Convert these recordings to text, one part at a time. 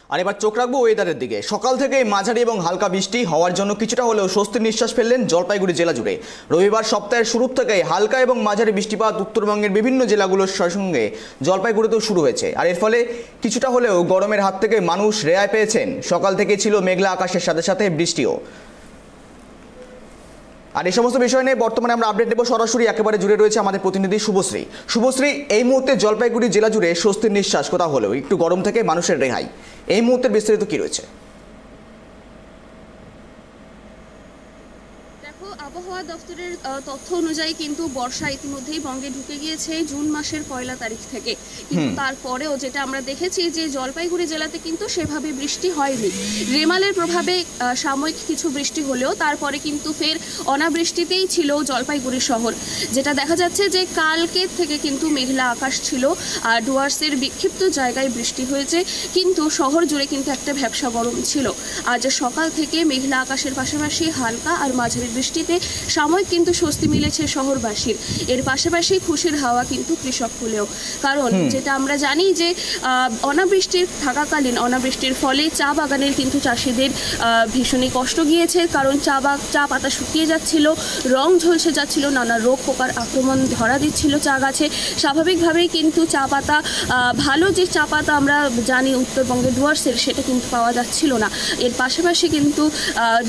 আর এবার চোখ রাখবো ওয়েদারের দিকে। সকাল থেকে মাঝারি এবং হালকা বৃষ্টি হওয়ার জন্য কিছুটা হলেও স্বস্তির নিঃশ্বাস ফেললেন জলপাইগুড়ি জেলা জুড়ে। রবিবার সপ্তাহের শুরু থেকেই হালকা এবং মাঝারি বৃষ্টিপাত উত্তরবঙ্গের বিভিন্ন জেলাগুলোর সঙ্গে জলপাইগুড়িতেও শুরু হয়েছে। আর এর ফলে কিছুটা হলেও গরমের হাত থেকে মানুষ রেহাই পেয়েছেন। সকাল থেকে ছিল মেঘলা আকাশের সাথে সাথে বৃষ্টিও। আর এই সমস্ত বিষয় নিয়ে বর্তমানে আমরা আপডেট দেবো। সরাসরি একেবারে জুড়ে রয়েছে আমাদের প্রতিনিধি শুভশ্রী। শুভশ্রী, এই মুহূর্তে জলপাইগুড়ি জেলা জুড়ে স্বস্তির নিঃশ্বাস কোথাও হলেও একটু গরম থেকে মানুষের রেহাই, এই মুহূর্তের বিস্তারিত কি রয়েছে? আবহাওয়া দপ্তরের তথ্য অনুযায়ী কিন্তু বর্ষা ইতিমধ্যেই বঙ্গে ঢুকে গিয়েছে জুন মাসের 1 তারিখ থেকে। কিন্তু তারপরেও যেটা আমরা দেখেছি যে জলপাইগুড়ি জেলাতে কিন্তু সেভাবে বৃষ্টি হয়নি। রেমালের প্রভাবে সাময়িক কিছু বৃষ্টি হলেও তারপরে কিন্তু ফের অনাবৃষ্টিতেই ছিল জলপাইগুড়ি শহর। যেটা দেখা যাচ্ছে যে কালকের থেকে কিন্তু মেঘলা আকাশ ছিল, আর ডুয়ার্সের বিক্ষিপ্ত জায়গায় বৃষ্টি হয়েছে, কিন্তু শহর জুড়ে কিন্তু একটা ভ্যাপসা গরম ছিল। আজ সকাল থেকে মেঘলা আকাশের পাশাপাশি হালকা আর মাঝারি বৃষ্টিতে সাময়িক কিন্তু স্বস্তি মিলেছে শহরবাসীর। এর পাশাপাশি খুশির হাওয়া কিন্তু কৃষক কুলেও, কারণ যেটা আমরা জানি যে অনাবৃষ্টির থাকাকালীন অনাবৃষ্টির ফলে চা বাগানের কিন্তু চাষিদের ভীষণই কষ্ট গিয়েছে। কারণ চা পাতা শুকিয়ে যাচ্ছিল, রং ঝলসে যাচ্ছিল, নানা রোগ পোকার আক্রমণ ধরা দিচ্ছিল চা গাছে। স্বাভাবিকভাবেই কিন্তু চা পাতা, ভালো যে চা পাতা আমরা জানি উত্তরবঙ্গের ডুয়ার্সের, সেটা কিন্তু পাওয়া যাচ্ছিল না। এর পাশাপাশি কিন্তু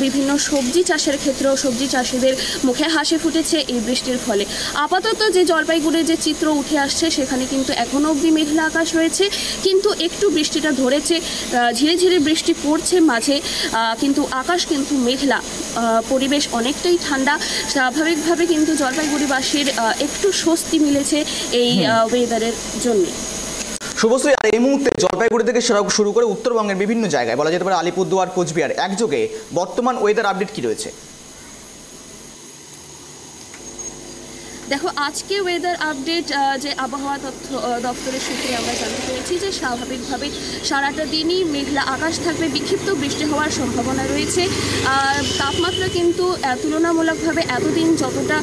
বিভিন্ন সবজি চাষের ক্ষেত্রেও সবজি চাষিদের মুখে হাসি ফুটেছে এই বৃষ্টির ফলে। আপাতত যে জলপাইগুড়ির যে চিত্র উঠে আসছে, সেখানে কিন্তু এখনও অবধি মেঘলা আকাশ রয়েছে, কিন্তু একটু বৃষ্টিটা ধরেছে, ঝিরে ঝিরে বৃষ্টি পড়ছে মাঝে, কিন্তু আকাশ কিন্তু মেঘলা, পরিবেশ অনেকটাই ঠান্ডা। স্বাভাবিকভাবে কিন্তু জলপাইগুড়িবাসীর একটু স্বস্তি মিলেছে এই ওয়েদারের জন্য। শুভশ্রী, আর এই মুহূর্তে জলপাইগুড়ি থেকে শুরু করে উত্তরবঙ্গের বিভিন্ন জায়গায়, বলা যেতে পারে আলিপুরদুয়ার, কোচবিহার, একযোগে বর্তমান ওয়েদার আপডেট কি রয়েছে? দেখো, আজকে ওয়েদার আপডেট যে আবহাওয়া দপ্তরের সূত্রে আমরা জানতে পেরেছি যে স্বাভাবিকভাবে সারাটা দিনই মেঘলা আকাশ থাকবে, বিক্ষিপ্ত বৃষ্টি হওয়ার সম্ভাবনা রয়েছে। তাপমাত্রা কিন্তু তুলনামূলকভাবে এতদিন যতটা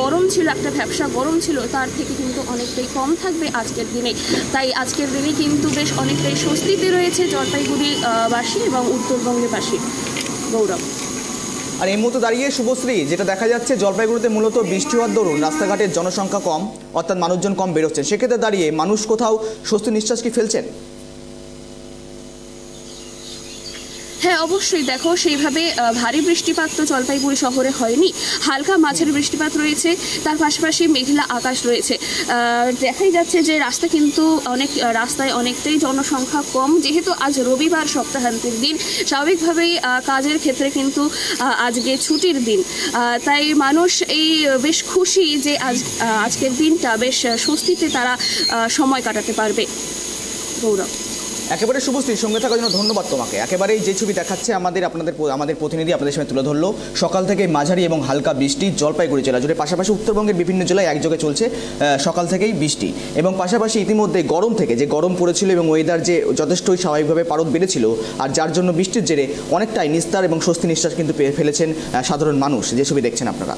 গরম ছিল, একটা ভ্যাপসা গরম ছিল, তার থেকে কিন্তু অনেকটাই কম থাকবে আজকের দিনে। তাই আজকের দিনে কিন্তু বেশ অনেকটাই স্বস্তিতে রয়েছে জলপাইগুড়িবাসী এবং উত্তরবঙ্গের বাসী। গৌরব। আর এই মুহূর্তে দাঁড়িয়ে শুভশ্রী, যেটা দেখা যাচ্ছে জলপাইগুড়িতে মূলত বৃষ্টি হওয়ার দরুন রাস্তাঘাটের জনসংখ্যা কম, অর্থাৎ মানুষজন কম বেরোচ্ছেন, সেক্ষেত্রে দাঁড়িয়ে মানুষ কোথাও স্বস্তির নিঃশ্বাস কি ফেলছেন? হ্যাঁ, অবশ্যই। দেখো, সেইভাবে ভারী বৃষ্টিপাত তো জলপাইগুড়ি শহরে হয়নি, হালকা মাঝারি বৃষ্টিপাত রয়েছে, তার পাশাপাশি মেঘলা আকাশ রয়েছে। দেখাই যাচ্ছে যে রাস্তায় অনেকটাই জনসংখ্যা কম, যেহেতু আজ রবিবার, সপ্তাহান্তের দিন, স্বাভাবিকভাবেই কাজের ক্ষেত্রে কিন্তু আজকে ছুটির দিন। তাই মানুষ এই বেশ খুশি যে আজকের দিনটা বেশ স্বস্তিতে তারা সময় কাটাতে পারবে। গৌরব। একেবারে শুভশ্রী, সঙ্গে থাকার জন্য ধন্যবাদ তোমাকে। একেবারেই যে ছবি দেখাচ্ছে আমাদের প্রতিনিধি আপনাদের সামনে তুলে ধরলো। সকাল থেকে মাঝারি এবং হালকা বৃষ্টি জলপাইগুড়ি জেলা জুড়ে, পাশাপাশি উত্তরবঙ্গের বিভিন্ন জেলায় একযোগে চলছে সকাল থেকেই বৃষ্টি, এবং পাশাপাশি ইতিমধ্যে গরম থেকে যে গরম পড়েছিল এবং ওয়েদার যে যথেষ্টই স্বাভাবিকভাবে পারদ বেড়েছিল, আর যার জন্য বৃষ্টির জেরে অনেকটাই নিস্তার এবং স্বস্তি নিঃশ্বাস কিন্তু ফেলেছেন সাধারণ মানুষ, যে ছবি দেখছেন আপনারা।